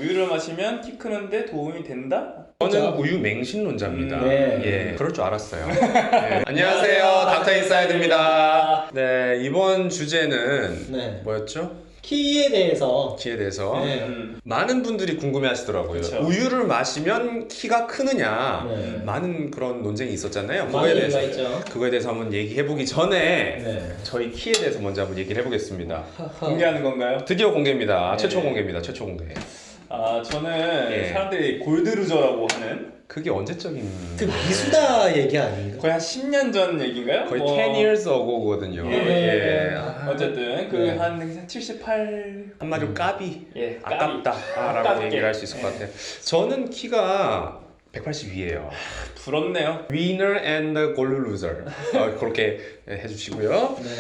우유를 마시면 키 크는데 도움이 된다? 저는 우유 맹신론자입니다. 네. 예, 그럴 줄 알았어요. 네. 안녕하세요, 닥터 인사이드입니다. 네, 이번 주제는 네. 뭐였죠? 키에 대해서. 키에 대해서 네. 많은 분들이 궁금해하시더라고요. 그쵸. 우유를 마시면 키가 크느냐? 네. 많은 그런 논쟁이 있었잖아요. 많은 얘기가 있죠. 그거에 대해서 한번 얘기해보기 전에 네. 저희 키에 대해서 먼저 한번 얘기를 해보겠습니다. 공개하는 건가요? 드디어 공개입니다. 네. 최초 공개입니다. 최초 공개. 아 저는 예. 사람들이 골드루저라고 하는 그게 언제적인? 그 미수다 얘기 아닌가? 거의 한 10년 전 얘기인가요? 거의 10 years ago거든요. 예. 아, 어쨌든 그 네. 한 78 한마디로 까비. 예, 아깝다라고 아깝게. 얘기를 할 수 있을 것 같아요. 저는 키가 182예요. 부럽네요. Winner and the goal loser. 그렇게 해주시고요. 네.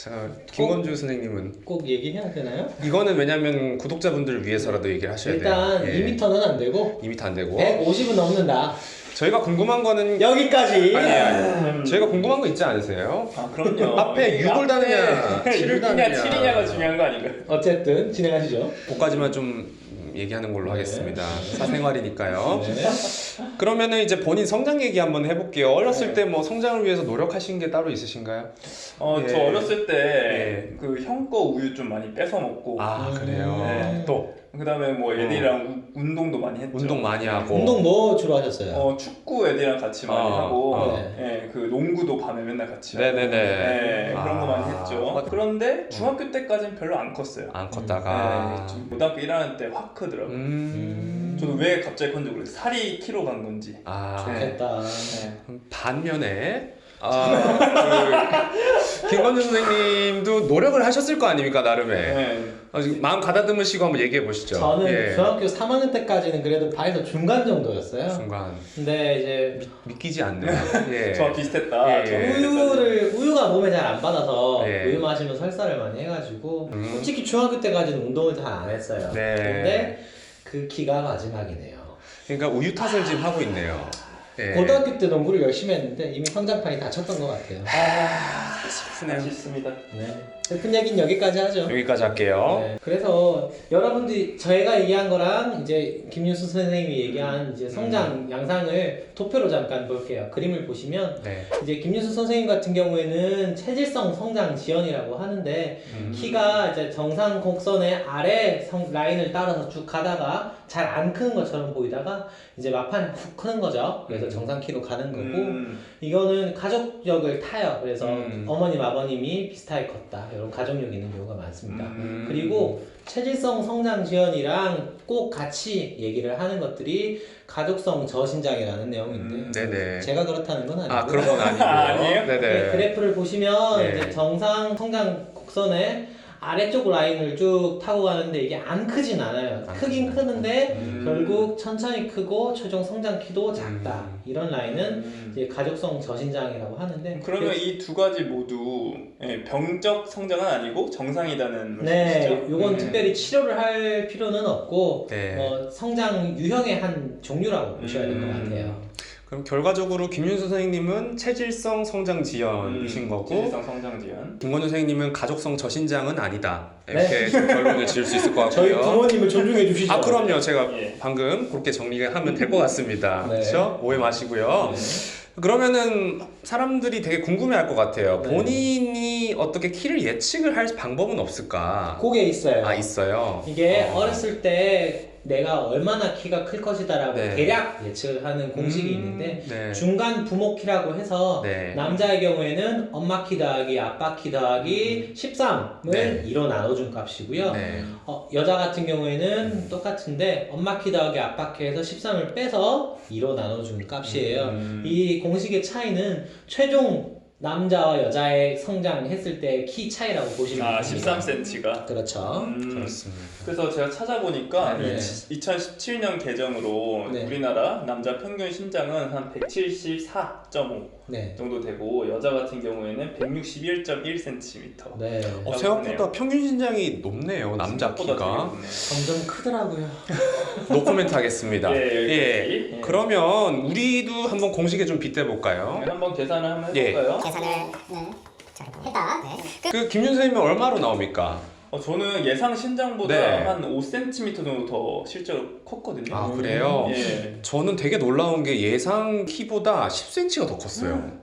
자, 김건주 선생님은 꼭 얘기해야 되나요? 이거는 왜냐면 구독자분들을 위해서라도 얘기를 하셔야 일단 돼요. 2m는 안 되고 2m 안 되고 150은 넘는다. 저희가 궁금한 거는 여기까지. 아니에요. 저희가 궁금한 거 있지 않으세요? 아 그럼요. 앞에 6을 다느냐 7을 6이냐 다느냐 7이냐가 중요한 거 아닌가요? 어쨌든 진행하시죠. 그까지만 좀 얘기하는 걸로 네. 하겠습니다. 사생활이니까요. 네. 그러면은 이제 본인 성장 얘기 한번 해볼게요. 어렸을 때 뭐 성장을 위해서 노력하신 게 따로 있으신가요? 예. 저 어렸을 때 예. 그 형 거 우유 좀 많이 뺏어 먹고 아 그래요. 네. 또 그다음에 뭐 애들이랑 운동도 많이 했죠. 운동 많이 하고. 운동 뭐 주로 하셨어요? 축구 애들이랑 같이 많이 하고 네. 그 농구도 밤에 맨날 같이 하고 네네네. 네, 그런 거 많이 했죠. 아. 그런데 중학교 때까지는 별로 안 컸어요. 안 컸다가. 네, 좀 고등학교 1학년 때 확 크더라고요. 저도 왜 갑자기 컸는지 모르겠어요. 살이 키로 간 건지. 아. 좋겠다. 네. 반면에 김건준 선생님도 노력을 하셨을 거 아닙니까 나름에. 네. 지금 마음 가다듬으시고 한번 얘기해 보시죠. 저는 예. 중학교 3학년 때까지는 그래도 반에서 중간 정도였어요. 순간 근데 이제 믿기지 않네요. 예. 저와 비슷했다. 예. 저 우유가 몸에 잘 안 받아서 예. 우유 마시면 설사를 많이 해가지고 솔직히 중학교 때까지는 운동을 잘 안 했어요. 네. 근데 그 키가 마지막이네요. 그러니까 우유 탓을 지금 하고 있네요. 예. 고등학교 때 농구를 열심히 했는데 이미 성장판이 닫혔던 것 같아요. 아쉽습니다. 네. 슬픈 얘기는 여기까지 하죠. 여기까지 할게요. 네. 그래서 여러분들이 저희가 얘기한 거랑 이제 김윤수 선생님이 얘기한 이제 성장 양상을 도표로 잠깐 볼게요. 그림을 보시면 네. 이제 김윤수 선생님 같은 경우에는 체질성 성장 지연이라고 하는데 키가 이제 정상 곡선의 아래 라인을 따라서 쭉 가다가 잘 안 크는 것처럼 보이다가 이제 막판에 훅 크는 거죠. 그래서 정상 키로 가는 거고 이거는 가족력을 타요. 그래서 어머님 아버님이 비슷하게 컸다. 이런 가족력 있는 경우가 많습니다. 그리고 체질성 성장 지연이랑 꼭 같이 얘기를 하는 것들이 가족성 저신장이라는 내용인데 네네. 제가 그렇다는 건 아니고 그런 건 아니고요. 아니에요? 네네. 네, 그래프를 보시면 네. 이제 정상 성장 곡선의 아래쪽 라인을 쭉 타고 가는데 이게 안 크진 않아요. 크긴 크는데 결국 천천히 크고 최종 성장 키도 작다. 이런 라인은 이제 가족성 저신장이라고 하는데 그러면 이 두 가지 모두 병적 성장은 아니고 정상이라는 네, 말씀이시죠? 요건 특별히 치료를 할 필요는 없고 네. 성장 유형의 한 종류라고 보셔야 될 것 같아요. 그럼 결과적으로 김윤수 선생님은 체질성 성장 지연이신 거고 체질성 성장 지연. 김건준 선생님은 가족성 저신장은 아니다. 이렇게 좀 결론을 지을 수 있을 것 같고요. 저희 부모님을 존중해 주시죠. 그럼요. 제가 예. 방금 그렇게 정리하면 될 것 같습니다. 네. 그렇죠? 오해 마시고요. 그러면은 사람들이 되게 궁금해할 것 같아요. 네. 본인이 어떻게 키를 예측을 할 방법은 없을까? 그게 있어요. 있어요. 이게 어렸을 때 내가 얼마나 키가 클 것이다라고 네. 대략 예측을 하는 공식이 있는데 네. 중간 부모 키라고 해서 네. 남자의 경우에는 엄마 키 더하기 아빠 키 더하기 13을 네. 2로 나눠준 값이고요. 네. 여자 같은 경우에는 똑같은데 엄마 키 더하기 아빠 키에서 13을 빼서 2로 나눠준 값이에요. 이 공식의 차이는 최종 남자와 여자의 성장했을 때 키 차이라고 보시면 됩니다. 13cm가. 그렇죠. 그렇습니다. 그래서 제가 찾아보니까 네. 2017년 개정으로 네. 우리나라 남자 평균 신장은 한 174.5 네. 정도 되고 여자 같은 경우에는 161.1cm. 네. 생각보다 평균 신장이 높네요. 남자 키가. 점점 크더라고요. 노코멘트 하겠습니다. 예, 여기까지. 예. 그러면 우리도 한번 공식에 좀 빗대 볼까요? 한번 계산을 한번 예. 해볼까요? 계산을 자, 했다. 네. 그 김윤 선생님은 얼마로 나옵니까? 저는 예상 신장보다 네. 한 5cm 정도 더 실제로 컸거든요. 아 그래요? 예. 저는 되게 놀라운 게 예상 키보다 10cm가 더 컸어요.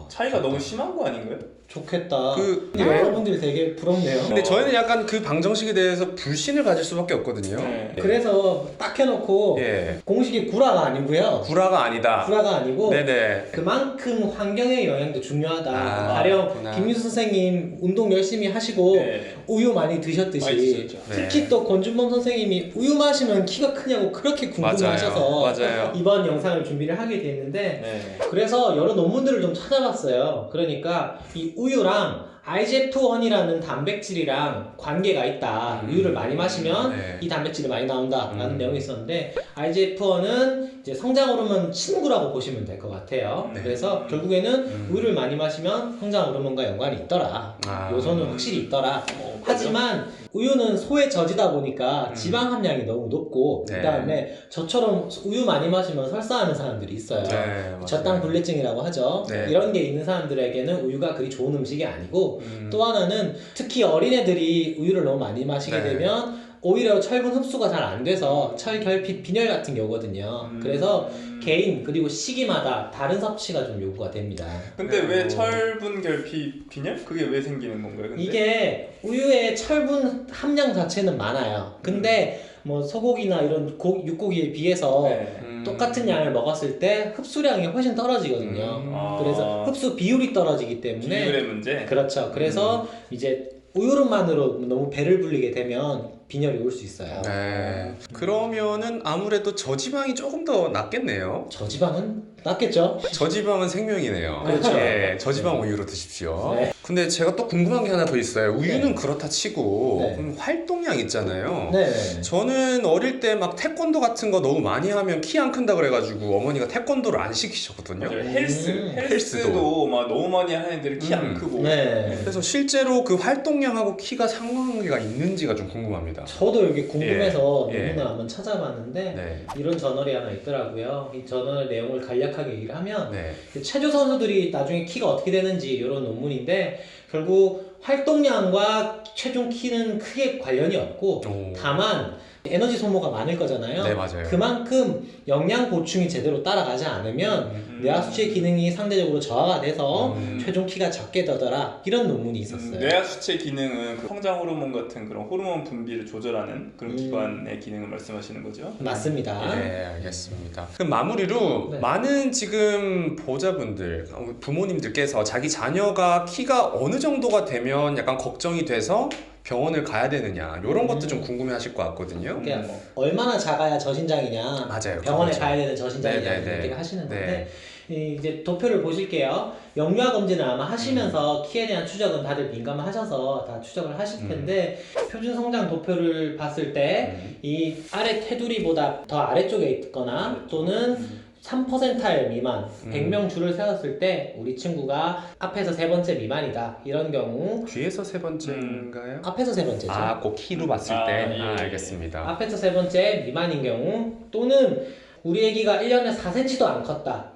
차이가 너무 심한 거 아닌가요? 좋겠다. 그- 근데 여러분들이 되게 부럽네요. 근데 저희는 약간 그 방정식에 대해서 불신을 가질 수밖에 없거든요. 네. 그래서 딱 해놓고 예. 공식이 구라가 아니고요. 구라가 아니다. 구라가 아니고 네네. 그만큼 환경의 영향도 중요하다. 아, 가령 그렇구나. 김유수 선생님 운동 열심히 하시고 네. 우유 많이 드셨듯이 많이 드셨죠. 특히 네. 또 권준범 선생님이 우유 마시면 키가 크냐고 그렇게 궁금해하셔서 맞아요. 이번 영상을 준비를 하게 됐는데 네. 그래서 여러 논문들을 좀 찾아봤어요. 그러니까 이 우유랑 IGF-1이라는 단백질이랑 관계가 있다. 우유를 많이 마시면 네. 이 단백질이 많이 나온다라는 음. 내용이 있었는데 IGF-1은 이제 성장 호르몬 친구라고 보시면 될 것 같아요. 네. 그래서 결국에는 우유를 많이 마시면 성장 호르몬과 연관이 있더라. 아. 요소는 확실히 있더라. 그래요? 하지만 우유는 소의 저지다 보니까 지방 함량이 너무 높고 네. 그다음에 저처럼 우유 많이 마시면 설사하는 사람들이 있어요. 네, 맞아요. 저당 불내증이라고 하죠. 네. 이런 게 있는 사람들에게는 우유가 그리 좋은 음식이 아니고 또 하나는 특히 어린애들이 우유를 너무 많이 마시게 네. 되면 오히려 철분 흡수가 잘 안 돼서 철결핍 빈혈 같은 경우거든요. 그래서 개인 그리고 시기마다 다른 섭취가 좀 요구가 됩니다. 근데 왜 오. 철분 결핍 빈혈? 그게 왜 생기는 건가요? 근데? 이게 우유의 철분 함량 자체는 많아요. 근데 뭐 소고기나 이런 육고기에 비해서 네. 똑같은 양을 먹었을 때 흡수량이 훨씬 떨어지거든요. 그래서 흡수 비율이 떨어지기 때문에 비율의 문제. 그렇죠. 그래서 이제 우유로만으로 너무 배를 불리게 되면 빈혈이 올 수 있어요. 네. 그러면은 아무래도 저지방이 조금 더 낫겠네요. 저지방은 낫겠죠? 저지방은 생명이네요. 그렇죠. 예, 저지방 우유로 드십시오. 네. 근데 제가 또 궁금한 게 하나 더 있어요. 우유는 그렇다 치고 네. 그럼 활동량 있잖아요. 네. 저는 어릴 때 막 태권도 같은 거 너무 많이 하면 키 안 큰다 그래가지고 어머니가 태권도를 안 시키셨거든요. 맞아요. 헬스도. 헬스도 막 너무 많이 하는 애들이 키 안 크고. 네. 그래서 실제로 그 활동량하고 키가 상관관계가 있는지가 좀 궁금합니다. 저도 여기 궁금해서 예. 논문을 한번 찾아봤는데 네. 이런 저널이 하나 있더라고요. 이 저널 내용을 간략하게 얘기를 하면 네. 체조 선수들이 나중에 키가 어떻게 되는지 이런 논문인데 결국 활동량과 최종 키는 크게 관련이 없고 오. 다만 에너지 소모가 많을 거잖아요. 네, 맞아요. 그만큼 영양 보충이 제대로 따라가지 않으면 뇌하수체 기능이 상대적으로 저하가 돼서 최종 키가 적게 되더라 이런 논문이 있었어요. 뇌하수체 기능은 그 성장 호르몬 같은 그런 호르몬 분비를 조절하는 그런 기관의 기능을 말씀하시는 거죠? 맞습니다. 네, 알겠습니다. 그럼 마무리로 네. 많은 지금 보호자분들, 부모님들께서 자기 자녀가 키가 어느 정도가 되면 약간 걱정이 돼서 병원을 가야 되느냐 이런 것도 좀 궁금해하실 것 같거든요. 그러니까 얼마나 작아야 저신장이냐, 맞아요. 병원에 그렇죠. 가야 되는 저신장이냐 네, 네, 얘기를 네. 하시는 네. 건데 이제 도표를 보실게요. 영유아 검진을 아마 하시면서 키에 대한 추적은 다들 민감하셔서 다 추적을 하실 텐데 표준 성장 도표를 봤을 때 이 아래 테두리보다 더 아래쪽에 있거나 또는 3%일 미만 100명 줄을 세웠을 때 우리 친구가 앞에서 세 번째 미만이다 이런 경우 뒤에서 세 번째인가요? 앞에서 세 번째죠. 아, 그 키로 봤을 아, 때. 예, 아, 예. 알겠습니다. 앞에서 세 번째 미만인 경우 또는 우리 애기가 1년에 4cm도 안 컸다.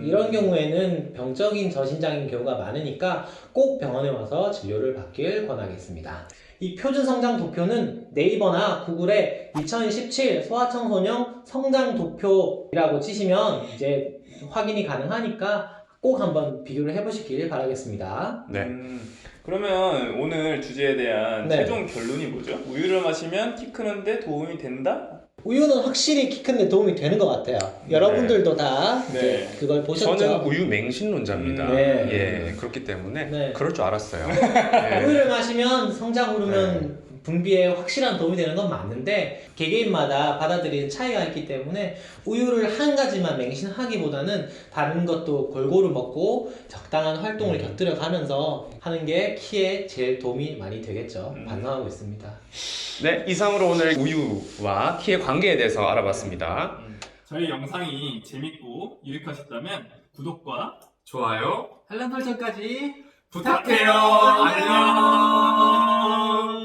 이런 경우에는 병적인 저신장인 경우가 많으니까 꼭 병원에 와서 진료를 받길 권하겠습니다. 이 표준 성장 도표는 네이버나 구글에 2017 소아청소년 성장 도표라고 치시면 이제 확인이 가능하니까 꼭 한번 비교를 해보시길 바라겠습니다. 네. 그러면 오늘 주제에 대한 네. 최종 결론이 뭐죠? 우유를 마시면 키 크는데 도움이 된다? 우유는 확실히 키 큰데 도움이 되는 것 같아요. 여러분들도 다 이제 네. 그걸 보셨죠? 저는 우유 맹신론자입니다. 네. 예, 그렇기 때문에 네. 그럴 줄 알았어요. 예. 우유를 마시면 성장 호르몬 분비에 확실한 도움이 되는 건 맞는데 개개인마다 받아들이는 차이가 있기 때문에 우유를 한 가지만 맹신하기보다는 다른 것도 골고루 먹고 적당한 활동을 곁들여 가면서 하는 게 키에 제일 도움이 많이 되겠죠. 반성하고 있습니다. 네, 이상으로 오늘 우유와 키의 관계에 대해서 알아봤습니다. 저희 영상이 재밌고 유익하셨다면 구독과 좋아요. 알람 설정까지 부탁해요. 안녕.